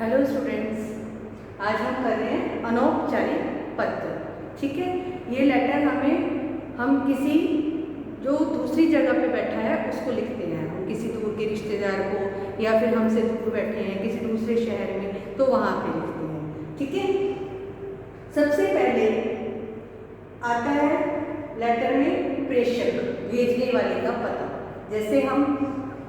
Hello students, आज हम कर रहे हैं अनौपचारिक पत्र। ठीक है, ये लेटर हम किसी जो दूसरी जगह पे बैठा है उसको लिखते हैं। हम किसी दूर के रिश्तेदार को या फिर हमसे दूर बैठे हैं किसी दूसरे शहर में, तो वहाँ पे लिखते हैं। ठीक है, सबसे पहले आता है लेटर में प्रेषक, भेजने वाले का पता। जैसे हम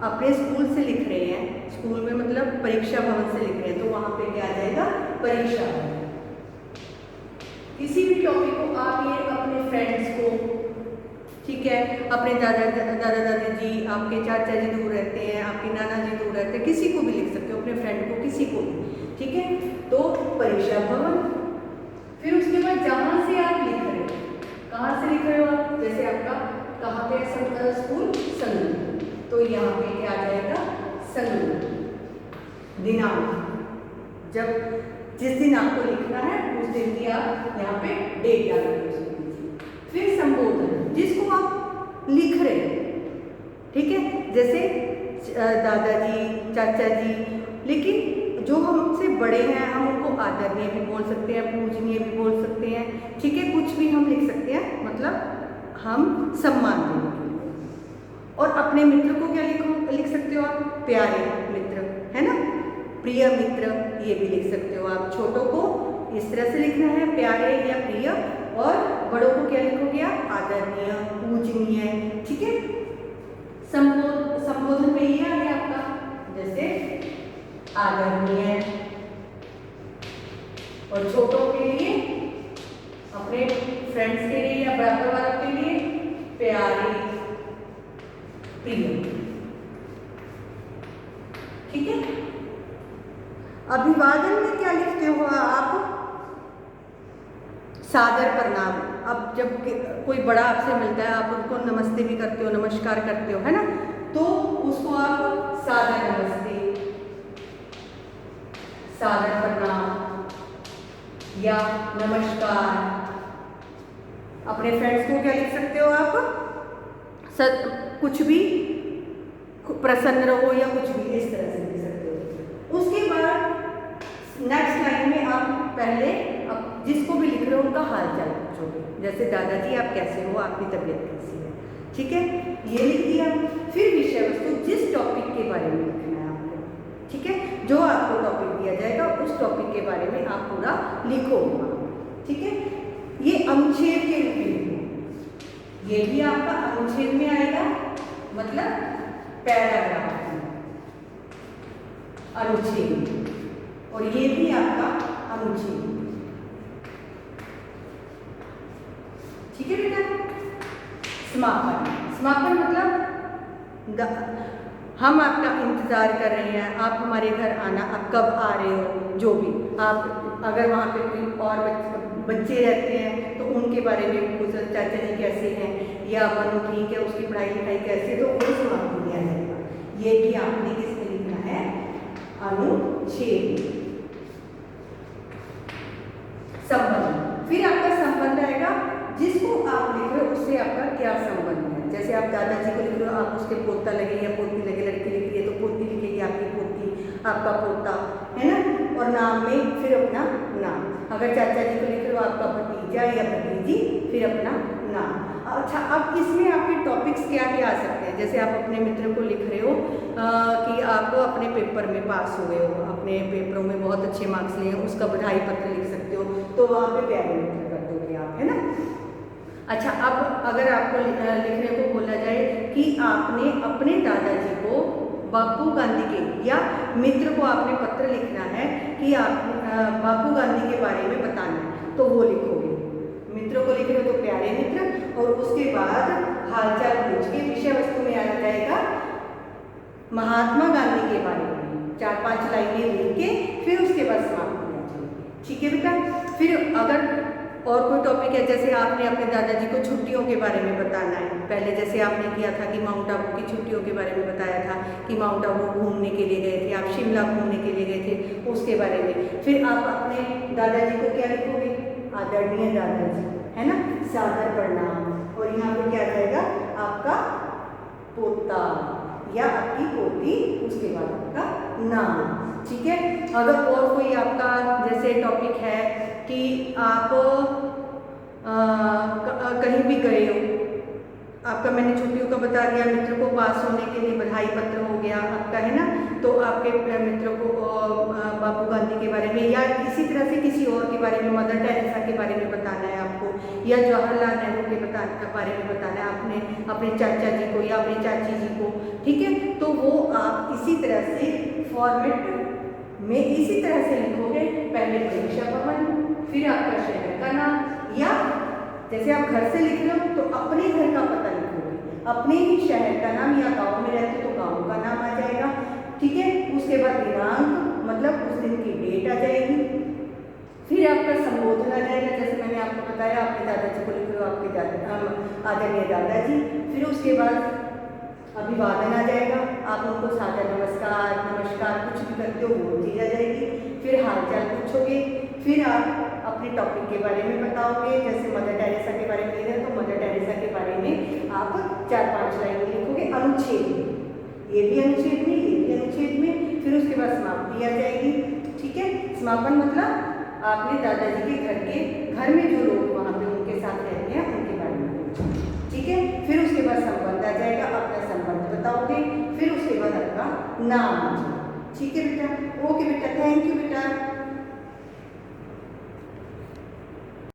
अपने स्कूल से लिख रहे हैं, स्कूल में मतलब परीक्षा भवन से लिख रहे हैं, तो वहाँ पे क्या आ जाएगा, परीक्षा भवन। किसी भी टॉपिक को आप ये अपने फ्रेंड्स को, ठीक है, अपने दादा दादी जी, आपके चाचा जी दूर रहते हैं, आपके नाना जी दूर रहते हैं, किसी को भी लिख सकते हो, अपने फ्रेंड को, किसी को भी। ठीक है, तो परीक्षा भवन। फिर उसके बाद जहाँ से आप लिख रहे हो, कहाँ से लिख रहे हो आप, जैसे आपका कहाँ पे स्कूल, संगरूर, तो यहाँ पे क्या आ जाएगा, संगरूर। दिनांक, जब जिस दिन आपको लिखना है उस दिन की आप यहाँ पे डेट डाल दीजिए। फिर संबोधन, जिसको आप लिख रहे हो, ठीक है, जैसे दादाजी, चाचा जी, लेकिन जो हमसे बड़े हैं हम उनको आदरणीय भी बोल सकते हैं, पूजनीय भी बोल सकते हैं। ठीक है, कुछ भी हम लिख सकते हैं, मतलब हम सम्मान देने के लिए। और अपने मित्र को क्या लिख सकते हो आप, प्यारे मित्र, है ना, प्रिय मित्र, ये भी लिख सकते हो आप। छोटों को इस तरह से लिखना है, प्यारे या प्रिय, और बड़ों को क्या लिखोगे आप, आदरणीय, पूजनीय। ठीक है, संबोधन में ये आ गया आपका, जैसे आदरणीय, और छोटों के लिए, अपने फ्रेंड्स के लिए या बराबर वालों के लिए प्यारे, प्रिय। ठीक है, अभिवादन में क्या लिखते हो आप, सादर प्रणाम। अब जब कोई बड़ा आपसे मिलता है, आप उनको नमस्ते भी करते हो, नमस्कार करते हो, है ना, तो उसको आप सादर नमस्ते, सादर प्रणाम या नमस्कार। अपने फ्रेंड्स को क्या लिख सकते हो आप, कुछ भी, प्रसन्न रहो या कुछ भी, इस तरह से लिख सकते हो। उसके बाद नेक्स्ट लाइन में आप पहले जिसको भी लिख रहे हो उनका हाल चाल पूछोगे, जैसे दादाजी आप कैसे हो, आपकी तबीयत कैसी है। ठीक है, ये लिख दिया। फिर विषय वस्तु, जिस टॉपिक के बारे में लिखना है आपको, ठीक है, जो आपको टॉपिक दिया जाएगा उस टॉपिक के बारे में आप पूरा लिखोगे। ठीक है, ये अनुच्छेद के रूप में लिखो, ये भी आपका अनुच्छेद में आएगा, मतलब पैराग्राफ, अनुच्छेद, और ये भी आपका अनुच्छेद। ठीक है बेटा, समापन, समापन मतलब हम आपका इंतजार कर रहे हैं, आप हमारे घर आना, आप कब आ रहे हो, जो भी आप, अगर वहाँ पे कोई और बच्चे रहते हैं तो उनके बारे में पूछ, चाचा जी कैसे हैं, या मनु ठीक है, उसकी पढ़ाई लिखाई कैसे, तो वो समाप्ति दिया जाएगा। ये भी आपने किसमें लिखना है, अनुच्छेद। संबंध, फिर आपका संबंध आएगा, जिसको आप लिख रहे हो उससे आपका क्या संबंध है। जैसे आप दादाजी को लिख रहे हो, आप उसके पोता लगे या पोती लगे, लड़की लिख रही है तो पोती लिखेगी, आपकी पोती, आपका पोता, है ना, और नाम में फिर अपना नाम। अगर चाचा जी को लिख रहे हो, आपका भतीजा या भतीजी, फिर अपना नाम। अच्छा, अब इसमें आपके टॉपिक्स क्या क्या आ सकते हैं। जैसे आप अपने मित्र को लिख रहे हो कि आप अपने पेपर में पास हुए हो, अपने पेपरों में बहुत अच्छे मार्क्स लिए, उसका बधाई पत्र लिख सकते हो, तो वहाँ पे प्यारे मित्र कर दोगे आप, है ना। अच्छा, अब अगर आपको लिखने को बोला जाए कि आपने अपने दादाजी को बापू गांधी के, या मित्र को आपने पत्र लिखना है कि आप बापू गांधी के बारे में बताना है, तो वो लिखोगे। मित्रों को लिख रहे हो तो प्यारे मित्र, और उसके बाद हालचाल पूछ के विषय वस्तु में आ जाएगा महात्मा गांधी के बारे में, 4-5 लाइनें लिख के फिर उसके बाद समाप्त किया जाएगी। ठीक है बेटा, फिर अगर और कोई टॉपिक है, जैसे आपने अपने दादाजी को छुट्टियों के बारे में बताना है, पहले जैसे आपने किया था कि माउंट आबू की छुट्टियों के बारे में बताया था कि माउंट आबू घूमने के लिए गए थे, आप शिमला घूमने के लिए गए थे, उसके बारे में। फिर आप अपने दादाजी को क्या लिखोगे, आदरणीय दादाजी, है ना, सादर प्रणाम, और यहाँ पे क्या जाएगा, आपका पोता या आपकी पोती, उसके बाद आपका नाम। ठीक है, अगर और कोई आपका जैसे टॉपिक है कि आप कहीं भी गए हो, आपका मैंने छुट्टियों का बता दिया, मित्र को पास होने के लिए बधाई पत्र हो गया आपका, है ना, तो आपके मित्र को बापू गांधी के बारे में या इसी तरह से किसी और के बारे में, मदर टेरेसा के बारे में बताना है आपको, या जवाहरलाल नेहरू के बारे में बताना है आपने अपने चाचा जी को या अपनी चाची जी को। ठीक है, तो वो आप इसी तरह से फॉर्मेट में इसी तरह से लिखोगे, पहले परीक्षा भवन, फिर आपका शहर का नाम, या जैसे आप घर से लिख रहे हो तो अपने घर का पता लिखोगे, अपने ही शहर का नाम, या गांव में रहते हो तो गांव का नाम आ जाएगा। ठीक है, उसके बाद दिनांक, मतलब उस दिन की डेट आ जाएगी, फिर आपका संबोधन आ जाएगा, जैसे मैंने आपको बताया अपने दादाजी को लिख रहे हो, आपके आदरणीय दादाजी, फिर उसके बाद अभिवादन आ जाएगा, आप उनको सादर नमस्कार नमस्कार कुछ भी करते हो वो चीज आ जाएगी, फिर हालचाल पूछोगे, फिर आप अपने टॉपिक के बारे में बताओगे, जैसे मदर टेरेसा के बारे में लिखा है तो मदर टेरेसा के बारे में आप 4-5 लाइन लिखोगे अनुच्छेद में, ये भी अनुच्छेद में, ये भी अनुच्छेद में, फिर उसके बाद समाप्ति आ जाएगी। ठीक है, समापन मतलब आपने दादाजी के घर में जो लोग वहाँ पे उनके साथ रहते हैं उनके बारे में। ठीक है, फिर उसके बाद संबंध आ जाएगा, अपना संबंध बताओगे, फिर उसके बाद आपका नाम आ जाएगा। ठीक है बेटा, ओके बेटा, थैंक यू बेटा।